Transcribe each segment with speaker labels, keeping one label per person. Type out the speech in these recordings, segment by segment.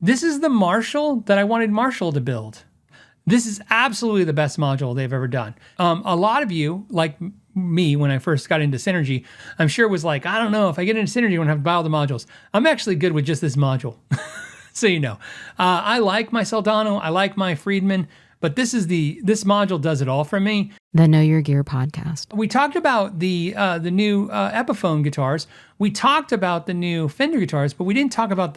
Speaker 1: This is the Marshall that I wanted Marshall to build. This is absolutely the best module they've ever done. A lot of you, like me when I first got into Synergy, I'm sure was like, I don't know, if I get into Synergy, I'm gonna have to buy all the modules. I'm actually good with just this module. So you know. I like my Soldano, I like my Friedman, but this module does it all for me.
Speaker 2: The Know Your Gear podcast.
Speaker 1: We talked about the new Epiphone guitars. We talked about the new Fender guitars, but we didn't talk about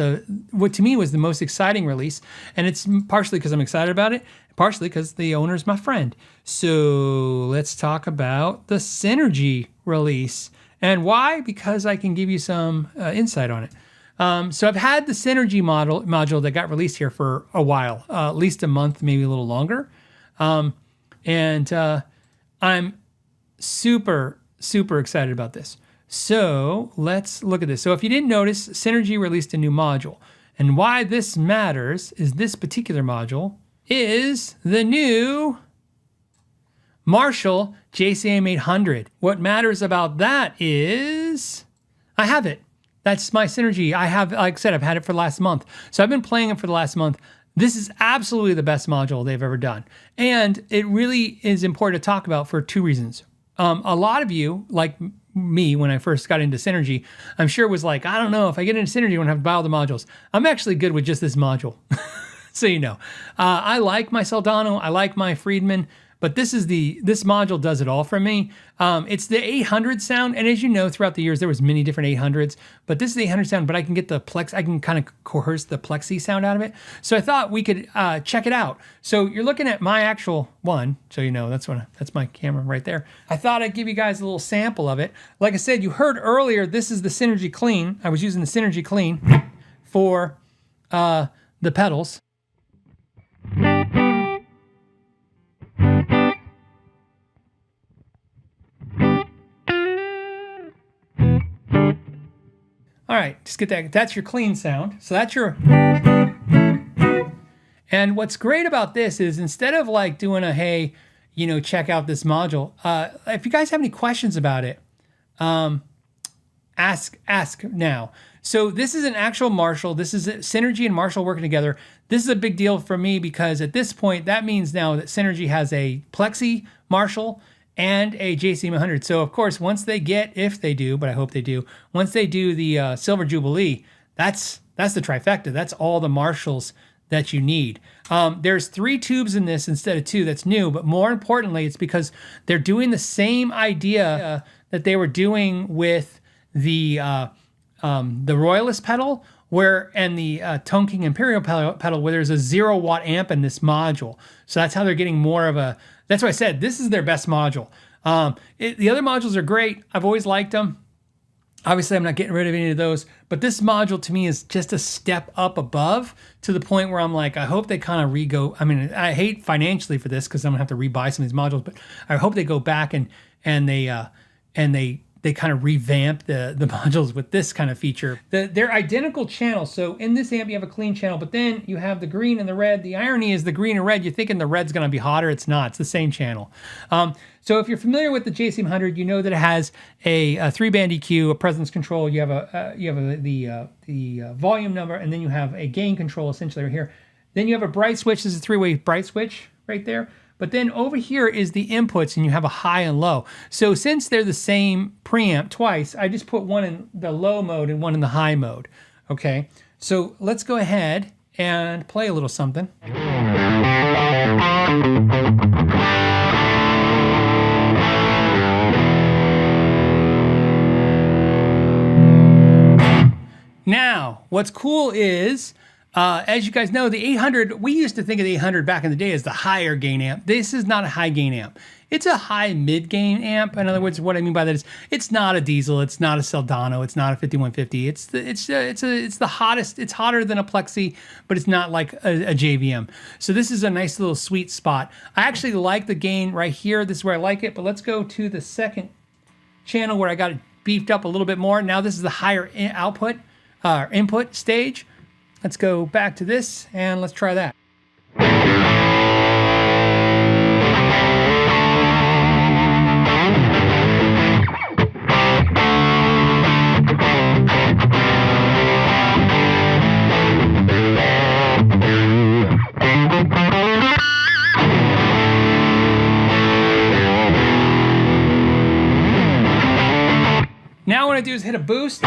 Speaker 1: what to me was the most exciting release. And it's partially because I'm excited about it, partially because the owner's my friend. So let's talk about the Synergy release. And why? Because I can give you some insight on it. So I've had the Synergy module that got released here for a while, at least a month, maybe a little longer. And I'm super, super excited about this. So let's look at this. So if you didn't notice, Synergy released a new module. And why this matters is this particular module is the new Marshall JCM 800. What matters about that is I have it. That's my Synergy. I have, like I said, I've had it for the last month. So I've been playing it for the last month. This is absolutely the best module they've ever done. And it really is important to talk about for two reasons. A lot of you, like me when I first got into Synergy, I'm sure was like, I don't know, if I get into Synergy, I'm gonna have to buy all the modules. I'm actually good with just this module. So you know. I like my Soldano, I like my Friedman, but this module does it all for me. It's the 800 sound, and as you know, throughout the years, there was many different 800s, but this is the 800 sound, but I can get I can kind of coerce the plexi sound out of it. So I thought we could check it out. So you're looking at my actual one, so you know, that's my camera right there. I thought I'd give you guys a little sample of it. Like I said, you heard earlier, this is the Synergy Clean. I was using the Synergy Clean for the pedals. All right, just get that. That's your clean sound. So that's your... And what's great about this is instead of like doing a, hey, you know, check out this module, if you guys have any questions about it, ask now. So this is an actual Marshall. This is Synergy and Marshall working together. This is a big deal for me because at this point, that means now that Synergy has a plexi Marshall and a JCM 100. So of course, once they get, if they do, but I hope they do, once they do the Silver Jubilee, that's the trifecta. That's all the Marshalls that you need. There's 3 tubes in this instead of 2. That's new, but more importantly, it's because they're doing the same idea that they were doing with the Royalist pedal, and the Tone King Imperial pedal, where there's a 0-watt amp in this module. So that's how they're getting more of a. That's why I said this is their best module. The other modules are great. I've always liked them. Obviously, I'm not getting rid of any of those, but this module to me is just a step up above, to the point where I'm like, I hope they kind of re-go. I mean, I hate financially for this because I'm gonna have to rebuy some of these modules, but I hope they go back and they kind of revamp the modules with this kind of feature. They're identical channels. So in this amp, you have a clean channel, but then you have the green and the red. The irony is the green and red, you're thinking the red's gonna be hotter. It's not, it's the same channel. So if you're familiar with the JCM 100, you know that it has a 3-band EQ, a presence control. You have the volume number, and then you have a gain control essentially right here. Then you have a bright switch. This is a 3-way bright switch right there. But then over here is the inputs, and you have a high and low. So since they're the same preamp twice, I just put one in the low mode and one in the high mode. Okay, so let's go ahead and play a little something. Now, what's cool is, as you guys know, the 800, we used to think of the 800 back in the day as the higher gain amp. This is not a high gain amp. It's a high mid gain amp. In other words, what I mean by that is it's not a diesel, it's not a Soldano, it's not a 5150. It's the hottest. It's hotter than a plexi, but it's not like a JVM. So this is a nice little sweet spot. I actually like the gain right here. This is where I like it, but let's go to the second channel where I got it beefed up a little bit more. Now this is the higher input stage. Let's go back to this and let's try that. boost.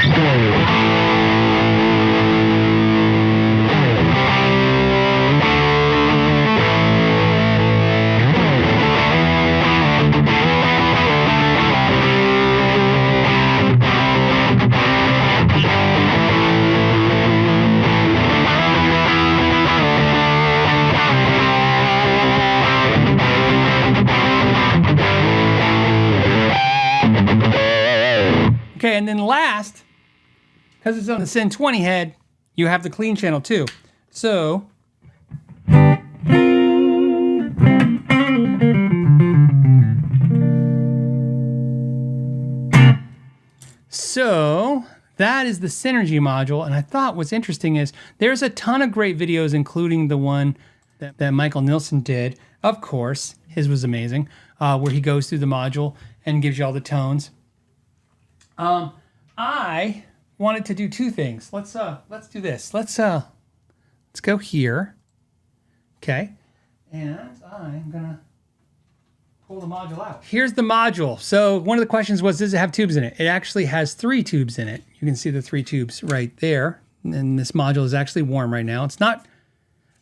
Speaker 1: Okay, and then last, because it's on the Sin 20 head, you have the clean channel too. So, that is the Synergy module. And I thought what's interesting is there's a ton of great videos, including the one that Michael Nilsson did. Of course, his was amazing, where he goes through the module and gives you all the tones. I wanted to do two things. Let's do this. Let's go here. Okay. And I'm gonna pull the module out. Here's the module. So one of the questions was, does it have tubes in it? It actually has 3 tubes in it. You can see the 3 tubes right there. And this module is actually warm right now. It's not,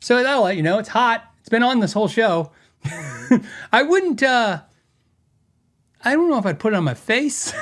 Speaker 1: so that'll let you know it's hot. It's been on this whole show. I wouldn't, I don't know if I'd put it on my face.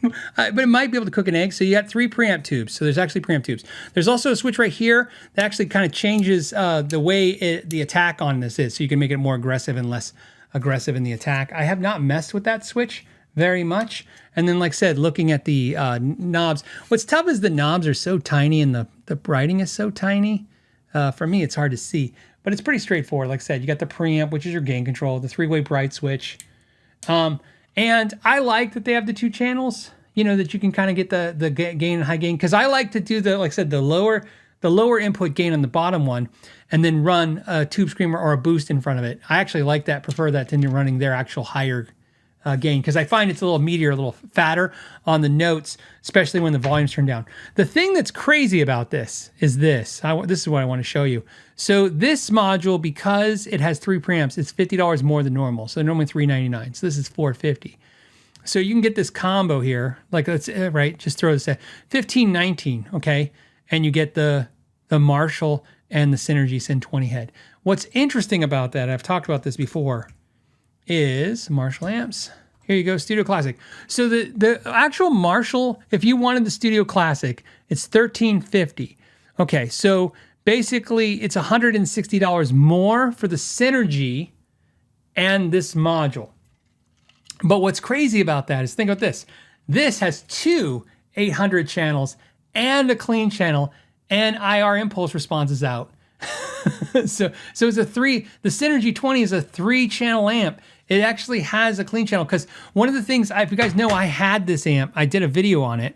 Speaker 1: But it might be able to cook an egg. So you got 3 preamp tubes. So there's actually preamp tubes. There's also a switch right here that actually kind of changes the way the attack on this is. So you can make it more aggressive and less aggressive in the attack. I have not messed with that switch very much. And then, like I said, looking at the knobs. What's tough is the knobs are so tiny and the writing is so tiny. For me, it's hard to see. But it's pretty straightforward. Like I said, you got the preamp, which is your gain control, the 3-way bright switch. And I like that they have the 2 channels, you know, that you can kind of get the gain and high gain. Because I like to do like I said, the lower input gain on the bottom one, and then run a tube screamer or a boost in front of it. I actually like that, prefer that to running their actual higher gain, because I find it's a little meatier, a little fatter on the notes, especially when the volume's turned down. The thing that's crazy about this is this. This is what I want to show you. So this module, because it has 3 preamps, it's $50 more than normal. So normally $399. So this is $450. So you can get this combo here, like let's right, just throw this at $15.19, okay, and you get the Marshall and the Synergy Sin 20 head. What's interesting about that, I've talked about this before, is Marshall amps. Here you go, Studio Classic. So the actual Marshall, if you wanted the Studio Classic, it's $1350. Okay, so basically it's $160 more for the Synergy and this module. But what's crazy about that is, think about this. This has 2 800 channels and a clean channel, and IR impulse responses out. so it's a 3, the Synergy 20 is a 3-channel amp. It actually has a clean channel, because one of the things, if you guys know, I had this amp. I did a video on it.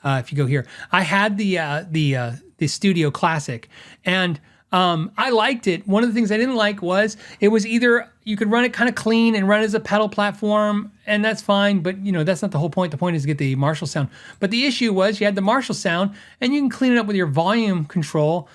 Speaker 1: If you go here, I had the Studio Classic, and I liked it. One of the things I didn't like was it was either you could run it kind of clean and run it as a pedal platform, and that's fine, but you know, that's not the whole point. The point is to get the Marshall sound. But the issue was you had the Marshall sound, and you can clean it up with your volume control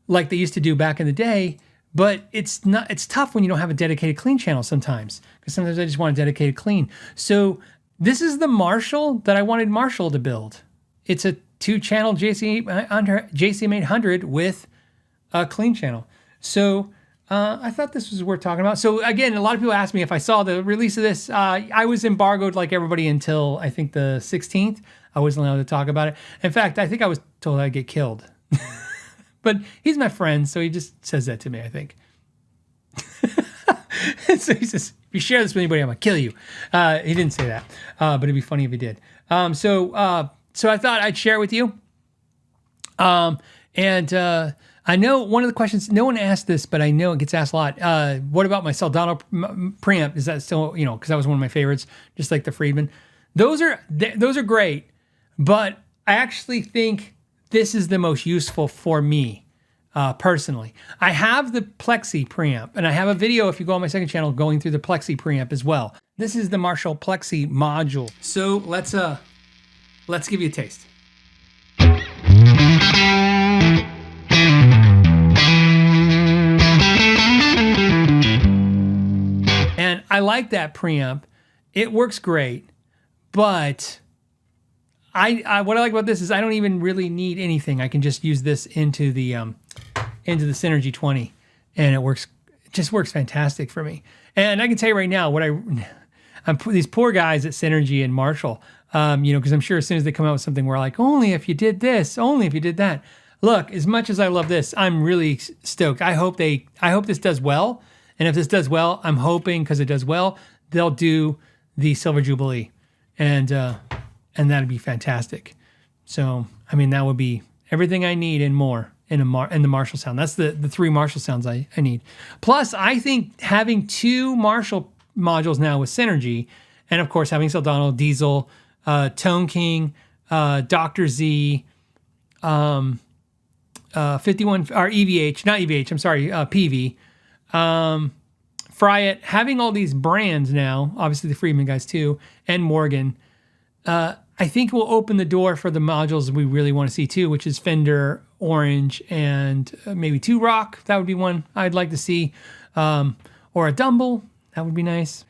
Speaker 1: like they used to do back in the day. But it's tough when you don't have a dedicated clean channel sometimes, because sometimes I just want a dedicated clean. So this is the Marshall that I wanted Marshall to build. It's a 2-channel JCM 800 with a clean channel. So I thought this was worth talking about. So again, a lot of people ask me if I saw the release of this. I was embargoed like everybody until I think the 16th. I wasn't allowed to talk about it. In fact, I think I was told I'd get killed. But he's my friend, so he just says that to me, I think. So he says, if you share this with anybody, I'm going to kill you. He didn't say that, but it'd be funny if he did. So I thought I'd share it with you. I know one of the questions, no one asked this, but I know it gets asked a lot. What about my Soldano preamp? Is that still, you know, because that was one of my favorites, just like the Friedman. Those are great, but I actually think this is the most useful for me, personally. I have the Plexi preamp, and I have a video, if you go on my second channel, going through the Plexi preamp as well. This is the Marshall Plexi module. So let's give you a taste. And I like that preamp. It works great, but what I like about this is I don't even really need anything. I can just use this into the Synergy 20, and it just works fantastic for me. And I can tell you right now, these poor guys at Synergy and Marshall, because I'm sure as soon as they come out with something, we're like, only if you did this, only if you did that. Look, as much as I love this, I'm really stoked. I hope this does well. And if this does well, I'm hoping, because it does well, they'll do the Silver Jubilee, and that'd be fantastic. So, I mean, that would be everything I need and more in the Marshall sound. That's the 3 Marshall sounds I need. Plus, I think having 2 Marshall modules now with Synergy, and of course having Soldano, Diesel, Tone King, Dr. Z, 51 or EVH, not EVH, I'm sorry, PV, Fryet, having all these brands now, obviously the Friedman guys too, and Morgan, I think will open the door for the modules we really want to see too, which is Fender, Orange, and maybe 2 Rock. That would be one I'd like to see, or a Dumble. That would be nice.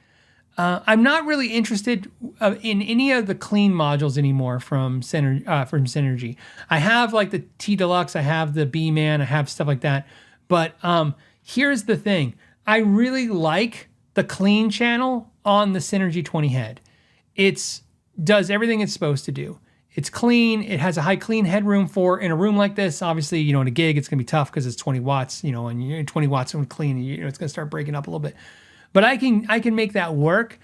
Speaker 1: I'm not really interested in any of the clean modules anymore from Synergy. I have like the T Deluxe, I have the B-Man, I have stuff like that. But here's the thing. I really like the clean channel on the Synergy 20 head. It does everything it's supposed to do. It's clean. It has a high clean headroom for in a room like this. Obviously, in a gig, it's going to be tough because it's 20 watts, and you're 20 watts when clean, it's going to start breaking up a little bit. But I can make that work.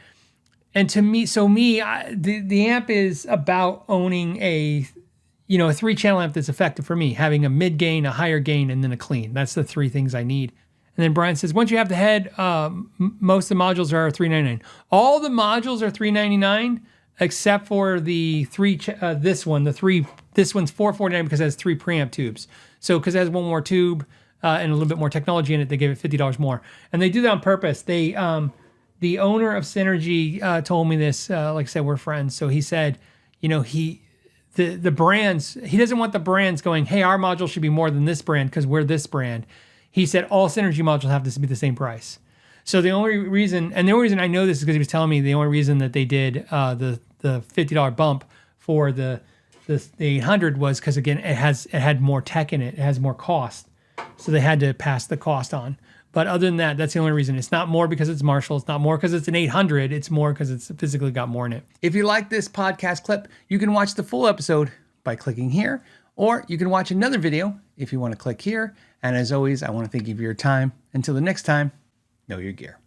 Speaker 1: And to me, the amp is about owning a 3-channel amp that's effective for me, having a mid gain, a higher gain, and then a clean. That's the 3 things I need. And then Brian says, once you have the head, most of the modules are $399. All the modules are $399 except for the 3. This one's $449 because it has 3 preamp tubes. So because it has one more tube and a little bit more technology in it, they gave it $50 more. And they do that on purpose. They the owner of Synergy told me this. Like I said, we're friends. So he said, the brands, he doesn't want the brands going, hey, our module should be more than this brand because we're this brand. He said all Synergy modules have to be the same price. So the only reason I know this is because he was telling me the only reason that they did the $50 bump for the 800 was because, again, it had more tech in it. It has more cost. So they had to pass the cost on. But other than that, that's the only reason. It's not more because it's Marshall. It's not more because it's an 800. It's more because it's physically got more in it. If you like this podcast clip, you can watch the full episode by clicking here, or you can watch another video if you want to click here. And as always, I want to thank you for your time. Until the next time, know your gear.